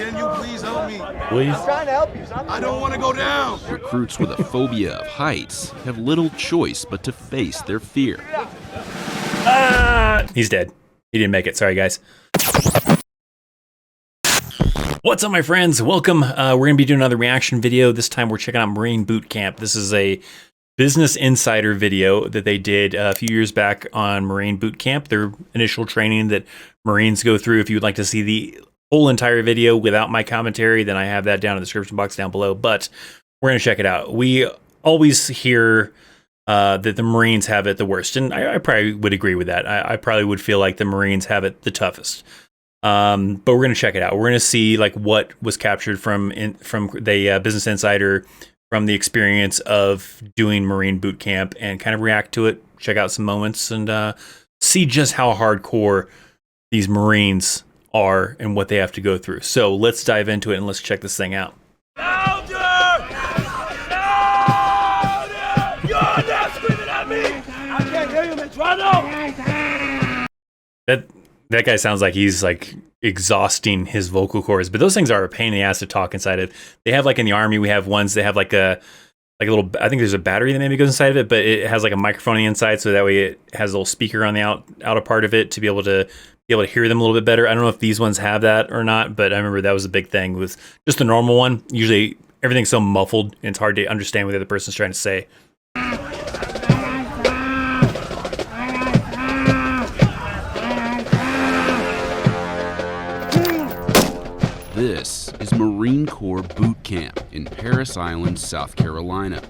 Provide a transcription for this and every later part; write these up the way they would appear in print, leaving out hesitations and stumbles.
Can you please help me? Please? I'm trying to help you. I don't want to go down. Recruits with a phobia of heights have little choice but to face their fear. He's dead. He didn't make it. Sorry, guys. What's up, my friends? Welcome. We're going to be doing another reaction video. This time we're checking out Marine Boot Camp. This is a Business Insider video that they did a few years back on Marine Boot Camp, their initial training that Marines go through. If you would like to see the whole entire video without my commentary, then I have that down in the description box down below. But we're going to check it out. We always hear that the Marines have it the worst, and I probably would agree with that. I probably would feel like the Marines have it the toughest. But we're going to check it out. We're going to see like what was captured from the Business Insider, from the experience of doing Marine Boot Camp, and kind of react to it, check out some moments, and see just how hardcore these Marines are and what they have to go through. So let's dive into it and let's check this thing out. Louder! Louder! You're not screaming at me! I can't hear you, Metrano! That guy sounds like he's like exhausting his vocal cords, but those things are a pain in the ass to talk inside of. They have like in the Army, we have ones that have like a little, I think there's a battery that maybe goes inside of it, but it has like a microphone on the inside, so that way it has a little speaker on the outer part of it to be able to hear them a little bit better. I don't know if these ones have that or not, but I remember that was a big thing with just the normal one. Usually everything's so muffled and it's hard to understand what the other person's trying to say. This is Marine Corps Boot Camp in Parris Island, South Carolina.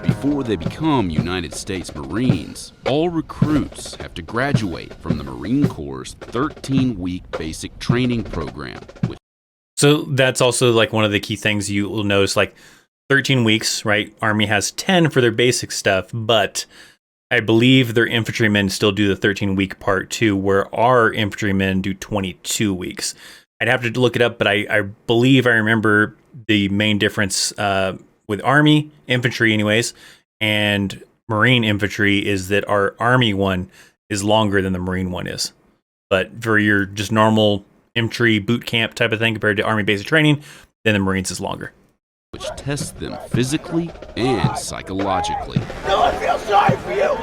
Before they become United States Marines, all recruits have to graduate from the Marine Corps' 13-week basic training program. So that's also like one of the key things you will notice, like 13 weeks, right? Army has 10 for their basic stuff, but I believe their infantrymen still do the 13-week part too, where our infantrymen do 22 weeks. I'd have to look it up, but I believe I remember the main difference with Army infantry anyways, and Marine infantry is that our Army one is longer than the Marine one is. But for your just normal infantry boot camp type of thing compared to Army basic training, then the Marines is longer. Which tests them physically and psychologically. No one feels sorry for you!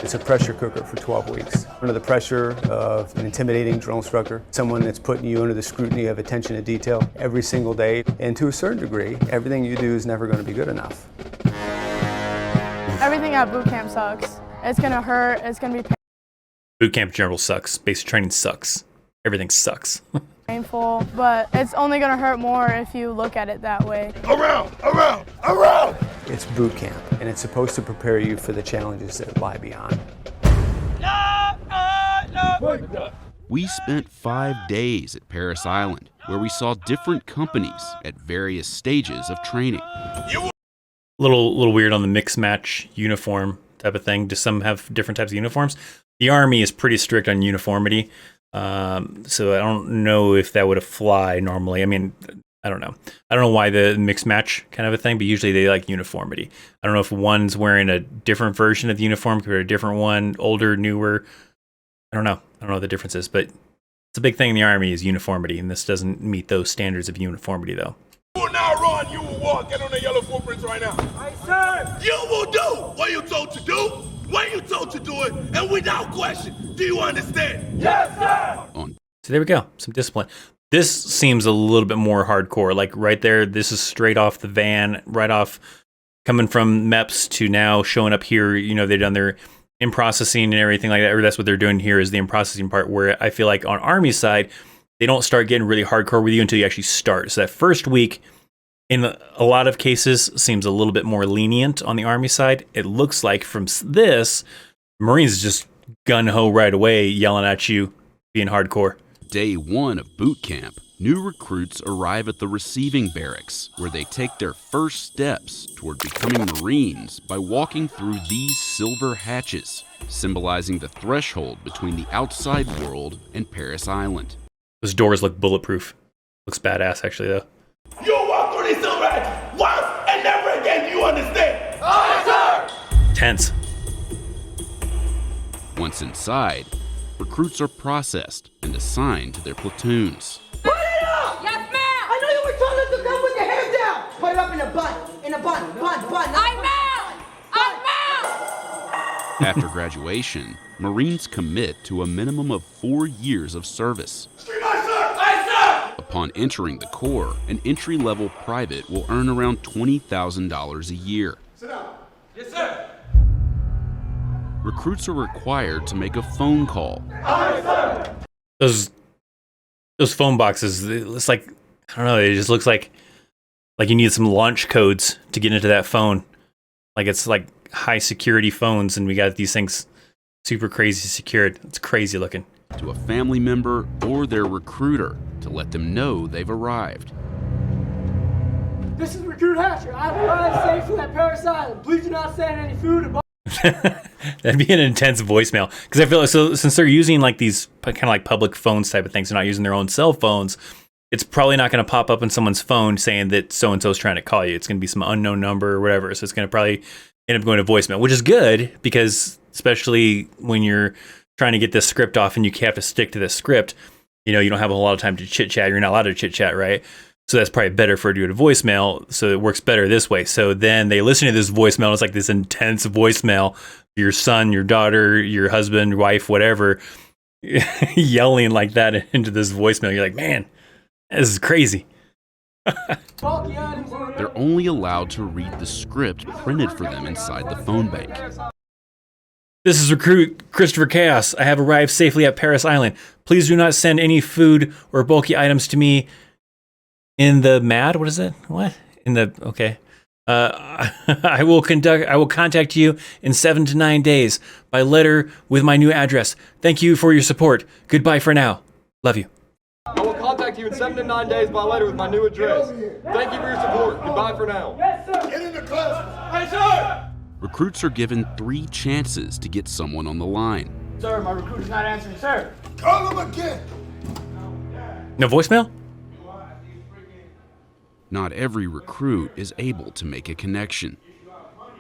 It's a pressure cooker for 12 weeks. Under the pressure of an intimidating drill instructor, someone that's putting you under the scrutiny of attention to detail every single day, and to a certain degree, everything you do is never going to be good enough. Everything at boot camp sucks. It's going to hurt, it's going to be Boot camp in general sucks. Basic training sucks. Everything sucks. painful, but it's only going to hurt more if you look at it that way. Around! Around! Around! It's boot camp, and it's supposed to prepare you for the challenges that lie beyond. We spent 5 days at Parris Island, where we saw different companies at various stages of training. Little weird on the mix match uniform type of thing. Just some have different types of uniforms. The Army is pretty strict on uniformity, so I don't know if that would fly normally. I mean, I don't know. I don't know why the mix match kind of a thing, but usually they like uniformity. I don't know if one's wearing a different version of the uniform compared to a different one, older, newer. I don't know. I don't know what the difference is, but it's a big thing in the Army is uniformity, and this doesn't meet those standards of uniformity, though. You will not run, you will walk. Get on the yellow footprints right now. Aye, sir! You will do what you're told to do, when you're told to do it, and without question. Do you understand? Yes, sir! So there we go. Some discipline. This seems a little bit more hardcore. Like right there, this is straight off the van, right off coming from MEPS to now showing up here. You know, they've done their in-processing and everything like that. Or that's what they're doing here is the in-processing part, where I feel like on Army side, they don't start getting really hardcore with you until you actually start. So that first week, in a lot of cases, seems a little bit more lenient on the Army side. It looks like from this, Marines just gun-ho right away, yelling at you, being hardcore. Day 1 of boot camp, new recruits arrive at the receiving barracks, where they take their first steps toward becoming Marines by walking through these silver hatches, symbolizing the threshold between the outside world and Parris Island. Those doors look bulletproof. Looks badass, actually, though. You walk through these silver hatches once and never again. Do you understand? Aye, sir! Tense. Once inside, recruits are processed and assigned to their platoons. Put it up! Yes, ma'am! I know you were told us to come with your hands down! Put it up in a bun. I'm out! After graduation, Marines commit to a minimum of 4 years of service. Upon entering the Corps, an entry-level private will earn around $20,000 a year. Sit down. Yes, sir. Recruits are required to make a phone call. Those phone boxes, it's like, I don't know, it just looks like you need some launch codes to get into that phone. Like it's like high security phones, and we got these things super crazy secured. It's crazy looking. To a family member or their recruiter to let them know they've arrived. This is Recruit Hatcher. I've arrived safely at Paris Island. Please do not send any food or That'd be an intense voicemail, because I feel like, so since they're using like these kind of like public phones type of things, they're not using their own cell phones, it's probably not going to pop up on someone's phone saying that so and so is trying to call you. It's going to be some unknown number or whatever, so it's going to probably end up going to voicemail, which is good, because especially when you're trying to get this script off and you have to stick to this script, you know, you don't have a whole lot of time to chit chat. You're not allowed to chit chat, right? So that's probably better for it to do a voicemail, so it works better this way. So then they listen to this voicemail. It's like this intense voicemail. Your son, your daughter, your husband, wife, whatever, yelling like that into this voicemail. You're like, man, this is crazy. They're only allowed to read the script printed for them inside the phone bank. This is Recruit Christopher Chaos. I have arrived safely at Paris Island. Please do not send any food or bulky items to me in the MAD. What is it? What? In the, okay. I will contact you in 7 to 9 days by letter with my new address. Thank you for your support. Goodbye for now. Love you. I will contact you in 7 to 9 days by letter with my new address. Thank you for your support. Goodbye for now. Get in the class. Hey, sir. Recruits are given 3 chances to get someone on the line. Sir, my recruit is not answering, sir. Call him again. No voicemail? Not every recruit is able to make a connection.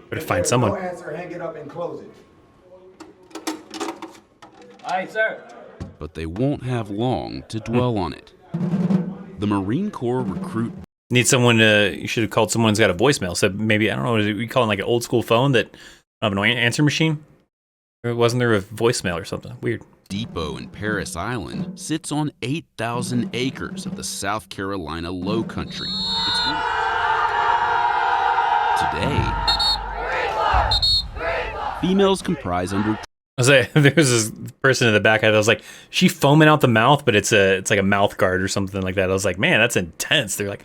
Better find someone. Don't answer, hang it up, and close it. Aye, sir. But they won't have long to dwell on it. The Marine Corps recruit Need someone to, you should have called someone who's got a voicemail. So maybe, I don't know, we call it like an old school phone that, I don't know, an answer machine? Or wasn't there a voicemail or something? Weird. Depot in Paris Island sits on 8,000 acres of the South Carolina Low Country. Today, females comprise under. I was like, there was this person in the back. I was like, she foaming out the mouth, but it's like a mouth guard or something like that. I was like, man, that's intense. They're like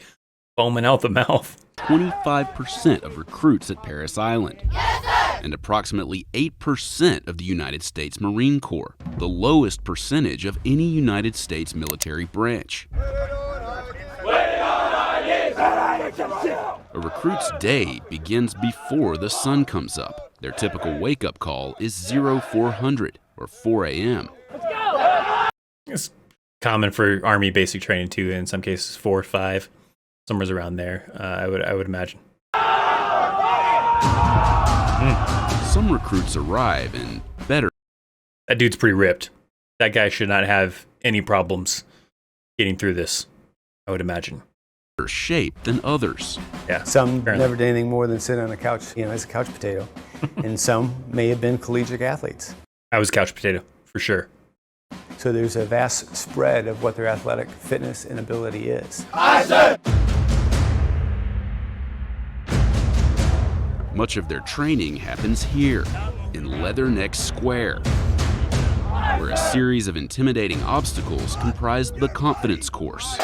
foaming out the mouth. 25% of recruits at Paris Island. Yes, sir! And approximately 8% of the United States Marine Corps, the lowest percentage of any United States military branch. A recruit's day begins before the sun comes up. Their typical wake-up call is 0400 or 4 a.m. It's common for Army basic training too. In some cases, 4 or 5, somewhere around there. I would imagine. Some recruits arrive in better. That dude's pretty ripped. That guy should not have any problems getting through this, I would imagine. Shape than others. Yeah. Some never did anything more than sit on a couch, as a couch potato. And some may have been collegiate athletes. I was couch potato, for sure. So there's a vast spread of what their athletic fitness and ability is. I said. Much of their training happens here, in Leatherneck Square, where a series of intimidating obstacles comprise the confidence course.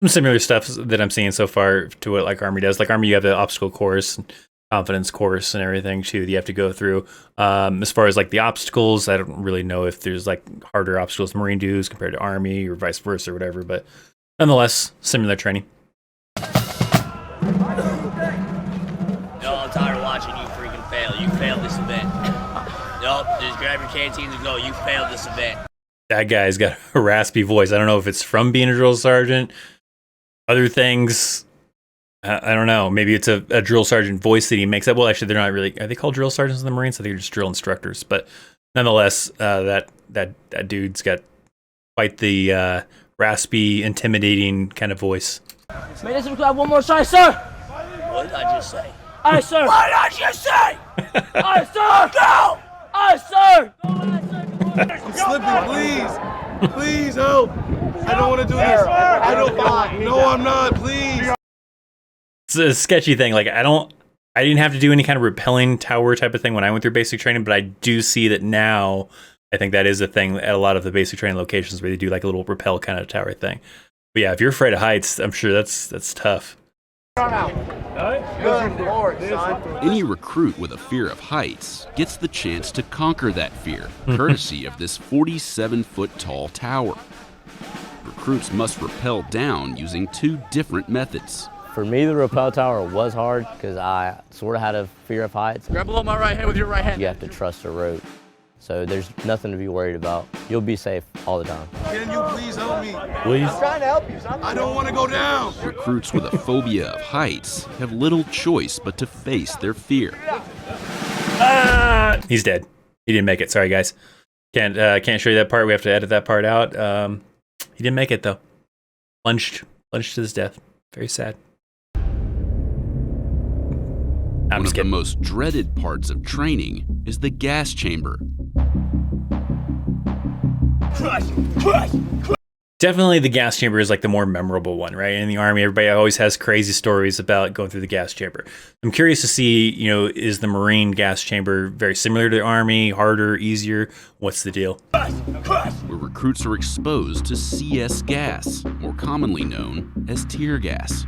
Some similar stuff that I'm seeing so far to what like Army does. Like Army, you have the obstacle course, confidence course, and everything too that you have to go through. As far as like the obstacles, I don't really know if there's like harder obstacles Marine dues compared to Army or vice versa or whatever, but nonetheless, similar training. No, I'm tired of watching you freaking fail. You failed this event. Nope, just grab your canteen and go. You failed this event. That guy's got a raspy voice. I don't know if it's from being a drill sergeant, other things. I don't know. Maybe it's a drill sergeant voice that he makes up. Well, actually, they're not really. Are they called drill sergeants in the Marines? I think they're just drill instructors. But nonetheless, that dude's got quite the raspy, intimidating kind of voice. May this have one more try, sir. What did I just say? Aye, sir. What did you say? Aye, sir. Go. Aye, sir. I'm slipping, please. Please help. I don't want to do this. I don't. No, I'm not. Please. It's a sketchy thing. Like I didn't have to do any kind of rappelling tower type of thing when I went through basic training, but I do see that now. I think that is a thing at a lot of the basic training locations where they do like a little rappel kind of tower thing. But yeah, if you're afraid of heights, I'm sure that's tough. Any recruit with a fear of heights gets the chance to conquer that fear, courtesy of this 47-foot tall tower. Recruits must rappel down using 2 different methods. For me, the rappel tower was hard because I sort of had a fear of heights. Grab below my right hand with your right hand. You have to trust the rope. So there's nothing to be worried about. You'll be safe all the time. Can you please help me? Please? I'm trying to help you, son. I don't want to go down. Recruits with a phobia of heights have little choice but to face their fear. He's dead. He didn't make it. Sorry, guys. Can't show you that part. We have to edit that part out. He didn't make it though. Plunged to his death. Very sad. One of the most dreaded parts of training is the gas chamber. Definitely the gas chamber is like the more memorable one, right? In the Army, everybody always has crazy stories about going through the gas chamber. I'm curious to see, is the Marine gas chamber very similar to the Army, harder, easier? What's the deal? Where recruits are exposed to CS gas, more commonly known as tear gas.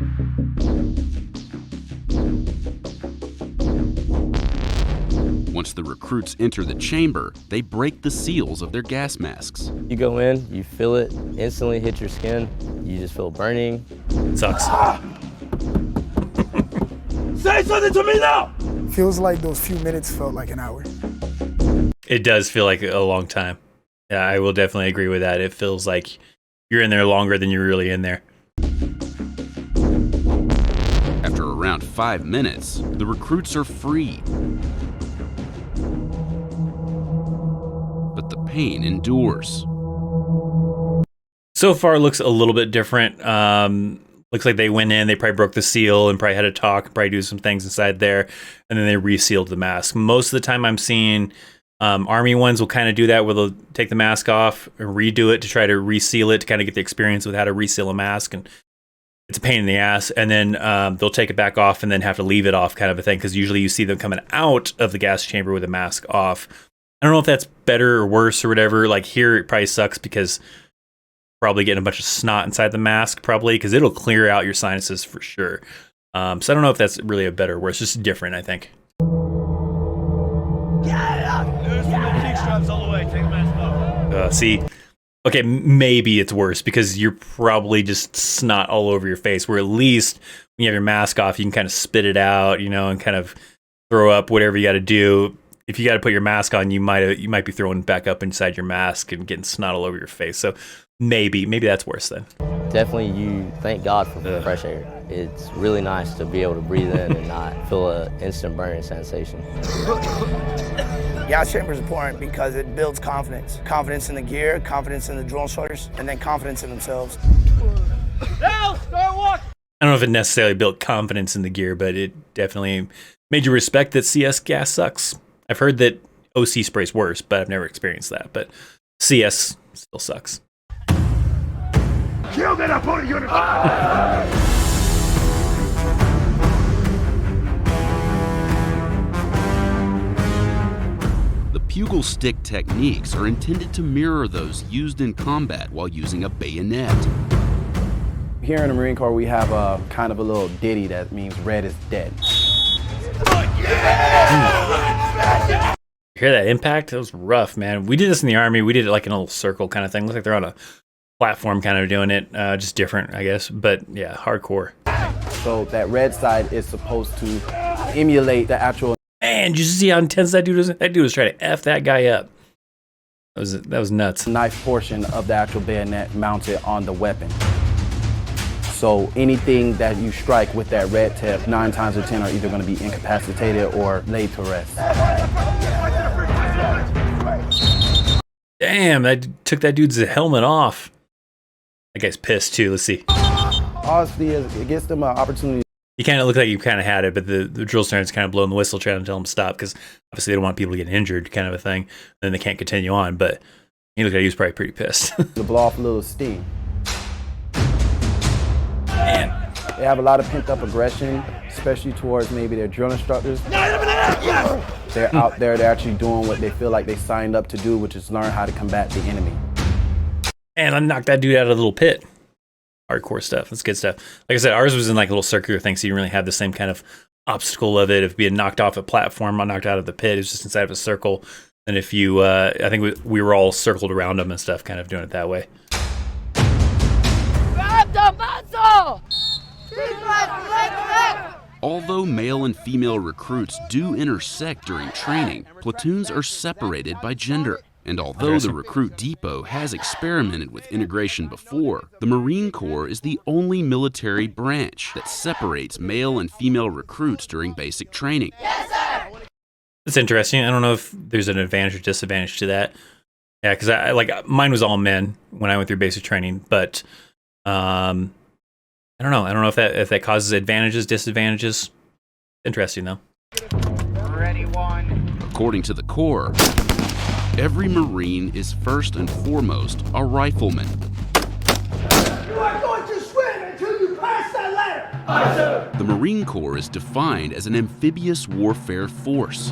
Once the recruits enter the chamber, they break the seals of their gas masks. You go in, you feel it, instantly hit your skin, you just feel burning. Sucks. Say something to me now! Feels like those few minutes felt like an hour. It does feel like a long time. Yeah, I will definitely agree with that. It feels like you're in there longer than you're really in there. After around 5 minutes, the recruits are free. But the pain endures. So far, it looks a little bit different. Looks like they went in, they probably broke the seal and probably had a talk, probably do some things inside there, and then they resealed the mask. Most of the time I'm seeing Army ones will kind of do that, where they'll take the mask off and redo it to try to reseal it, to kind of get the experience with how to reseal a mask. And it's a pain in the ass. And then they'll take it back off and then have to leave it off, kind of a thing, because usually you see them coming out of the gas chamber with the mask off. I don't know if that's better or worse or whatever. Like here, it probably sucks because probably getting a bunch of snot inside the mask, probably, because it'll clear out your sinuses for sure. So I don't know if that's really a better or worse. It's just different, I think. See, okay, maybe it's worse because you're probably just snot all over your face, where at least when you have your mask off, you can kind of spit it out, and kind of throw up whatever you got to do. If you got to put your mask on, you might be throwing back up inside your mask and getting snot all over your face. So maybe that's worse then. Definitely, you thank God for fresh air. It's really nice to be able to breathe in and not feel an instant burning sensation. Gas chamber is important because it builds confidence. Confidence in the gear, confidence in the drill instructors, and then confidence in themselves. I don't know if it necessarily built confidence in the gear, but it definitely made you respect that CS gas sucks. I've heard that OC spray's worse, but I've never experienced that. But CS still sucks. Kill that opponent unit! The Pugle stick techniques are intended to mirror those used in combat while using a bayonet. Here in the Marine Corps, we have a kind of a little ditty that means red is dead. You hear that impact? That was rough, man. We did this in the Army. We did it like in a little circle kind of thing. Looks like they're on a platform kind of doing it. Just different, I guess. But yeah, hardcore. So that red side is supposed to emulate the actual... Man, did you see how intense that dude was? That dude was trying to F that guy up. That was nuts. Knife portion of the actual bayonet mounted on the weapon. So anything that you strike with that red tip, 9 times out of 10 are either going to be incapacitated or laid to rest. Damn, that took that dude's helmet off. That guy's pissed too. Let's see. Honestly, it gives them an opportunity. You kind of look like you kind of had it, but the drill sergeant's kind of blowing the whistle, trying to tell them to stop, because obviously they don't want people to get injured, kind of a thing. Then they can't continue on. But he looked like he was probably pretty pissed. To blow off a little steam. Man. They have a lot of pent up aggression, especially towards maybe their drill instructors. They're out there, they're actually doing what they feel like they signed up to do, which is learn how to combat the enemy. And I knocked that dude out of a little pit. Hardcore stuff. That's good stuff. Like I said, ours was in like a little circular thing, so you didn't really have the same kind of obstacle of it of being knocked off a platform, knocked out of the pit. It was just inside of a circle. And if you, I think we were all circled around them and stuff, kind of doing it that way. Grab the muzzle! Although male and female recruits do intersect during training, platoons are separated by gender. And although the recruit depot has experimented with integration before, the Marine Corps is the only military branch that separates male and female recruits during basic training. Yes, sir! It's interesting. I don't know if there's an advantage or disadvantage to that. Yeah, because I like mine was all men when I went through basic training, but I don't know. I don't know if that causes advantages, disadvantages. Interesting though. Ready, one. According to the Corps, every Marine is first and foremost a rifleman. You are going to swim until you pass that ladder. Aye, sir. The Marine Corps is defined as an amphibious warfare force.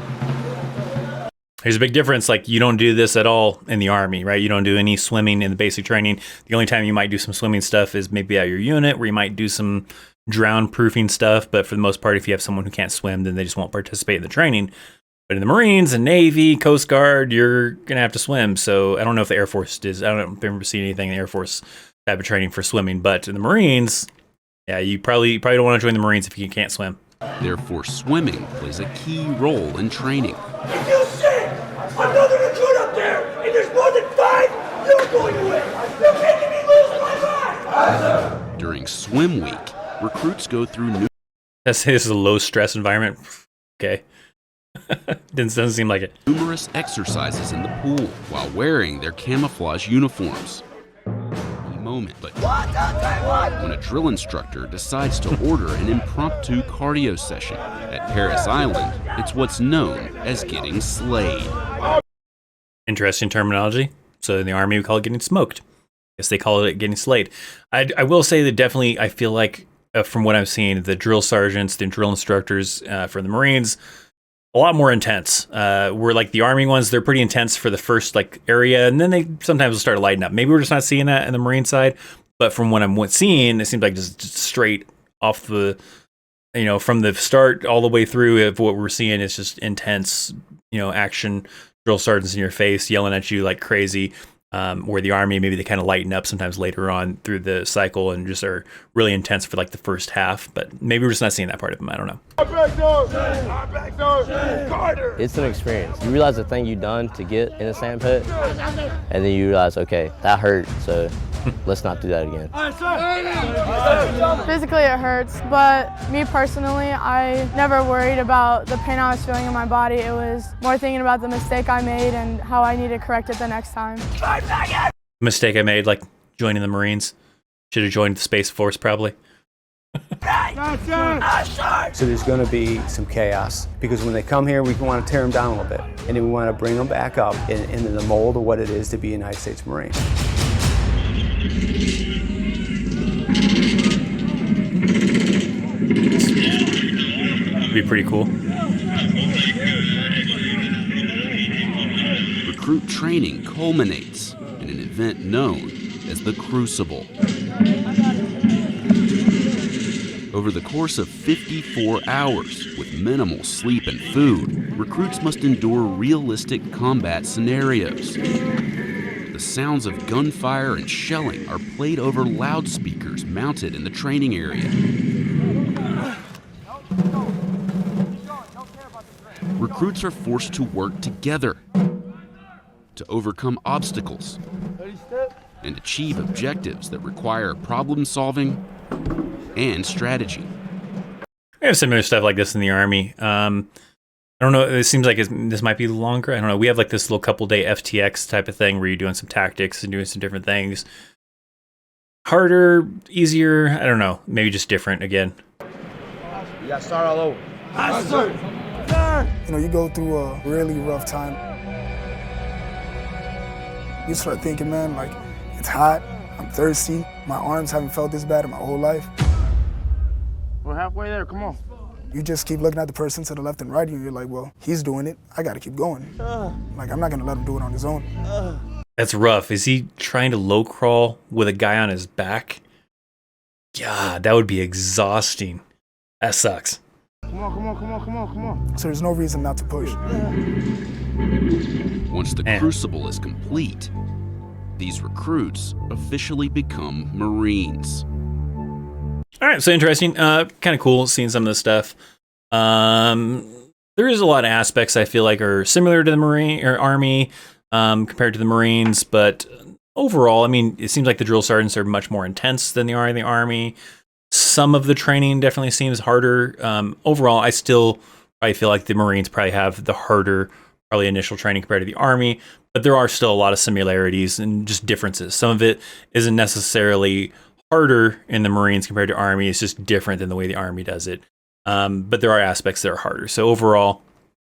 There's a big difference. Like, you don't do this at all in the Army, right? You don't do any swimming in the basic training. The only time you might do some swimming stuff is maybe at your unit, where you might do some drown-proofing stuff. But for the most part, if you have someone who can't swim, then they just won't participate in the training. But in the Marines and Navy, Coast Guard, you're going to have to swim. So I don't know if the Air Force does. I don't remember seeing anything in the Air Force type of training for swimming. But in the Marines, yeah, you probably don't want to join the Marines if you can't swim. Therefore, swimming plays a key role in training. If you see another recruit up there and there's more than 5, you're going to win. You're making me lose my mind. During swim week, recruits go through new... This is a low-stress environment. Okay. Doesn't seem like it. Numerous exercises in the pool while wearing their camouflage uniforms. Moment, but when a drill instructor decides to order an impromptu cardio session at Paris Island, it's what's known as getting slayed. Interesting terminology. So in the Army, we call it getting smoked. I guess they call it getting slayed. I will say that definitely, I feel like from what I'm seeing, the drill sergeants, the drill instructors for the Marines, a lot more intense. We're like the Army ones, they're pretty intense for the first like area, and then they sometimes will start lighting up. Maybe we're just not seeing that in the Marine side, but from what I'm seeing, it seems like just straight off the, from the start all the way through of what we're seeing is just intense, action, drill sergeants in your face, yelling at you like crazy. Where the Army, maybe they kind of lighten up sometimes later on through the cycle and just are really intense for like the first half, but maybe we're just not seeing that part of them. I don't know. It's an experience. You realize the thing you've done to get in a sand pit, and then you realize, okay, that hurt, so let's not do that again. Physically it hurts, but me personally, I never worried about the pain I was feeling in my body. It was more thinking about the mistake I made and how I need to correct it the next time. Mistake I made, like joining the Marines. Should have joined the Space Force probably. So there's going to be some chaos, because when they come here, we want to tear them down a little bit, and then we want to bring them back up into the mold of what it is to be a United States Marine. It'd be pretty cool. Recruit training culminates in an event known as the Crucible. Over the course of 54 hours, with minimal sleep and food, recruits must endure realistic combat scenarios. The sounds of gunfire and shelling are played over loudspeakers mounted in the training area. Recruits are forced to work together to overcome obstacles and achieve objectives that require problem solving and strategy. We have similar stuff like this in the Army. I don't know. It seems like this might be longer. I don't know. We have like this little couple day FTX type of thing where you're doing some tactics and doing some different things. Harder, easier. I don't know. Maybe just different again. You gotta start all over. Yes, sir. You know, you go through a really rough time. You start thinking, man, like, it's hot, I'm thirsty, my arms haven't felt this bad in my whole life. We're halfway there, come on. You just keep looking at the person to the left and right, and you're like, well, he's doing it, I gotta keep going. Like, I'm not gonna let him do it on his own. That's rough. Is he trying to low crawl with a guy on his back? God, that would be exhausting. That sucks. Come on, come on, come on, come on, come on. So there's no reason not to push. Once the crucible is complete, these recruits officially become Marines. All right, so interesting. Kind of cool seeing some of this stuff. There is a lot of aspects I feel like are similar to the Marine or Army compared to the Marines, but overall, I mean, it seems like the drill sergeants are much more intense than they are in the Army. Some of the training definitely seems harder. Overall, I still probably feel like the Marines probably have the harder, probably initial training compared to the Army, but there are still a lot of similarities and just differences. Some of it isn't necessarily harder in the Marines compared to Army. It's just different than the way the Army does it. But there are aspects that are harder. So overall,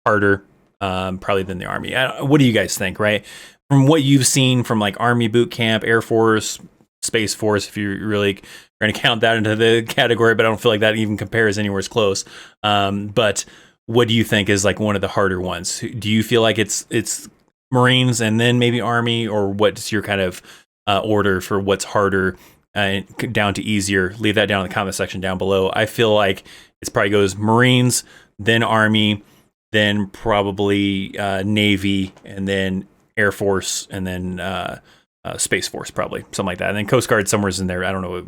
harder probably than the Army. What do you guys think, right? From what you've seen from like Army boot camp, Air Force, Space Force, if you're really going to count that into the category, but I don't feel like that even compares anywhere as close. But what do you think is like one of the harder ones? Do you feel like it's Marines and then maybe Army, or what's your kind of order for what's harder down to easier? Leave that down in the comment section down below. I feel like it probably goes Marines, then Army, then probably Navy, and then Air Force, and then Space Force, probably something like that. And then Coast Guard somewhere's in there. I don't know.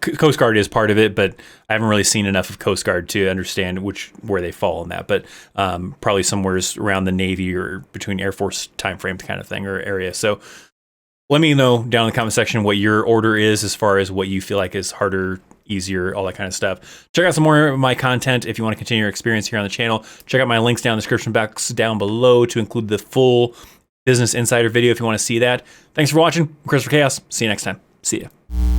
Coast Guard is part of it, but I haven't really seen enough of Coast Guard to understand where they fall in that. But probably somewhere's around the Navy or between Air Force time frame kind of thing or area. So let me know down in the comment section what your order is as far as what you feel like is harder, easier, all that kind of stuff. Check out some more of my content if you want to continue your experience here on the channel. Check out my links down in the description box down below to include the full Business Insider video if you want to see that. Thanks for watching. I'm Chris for Chaos. See you next time. See ya.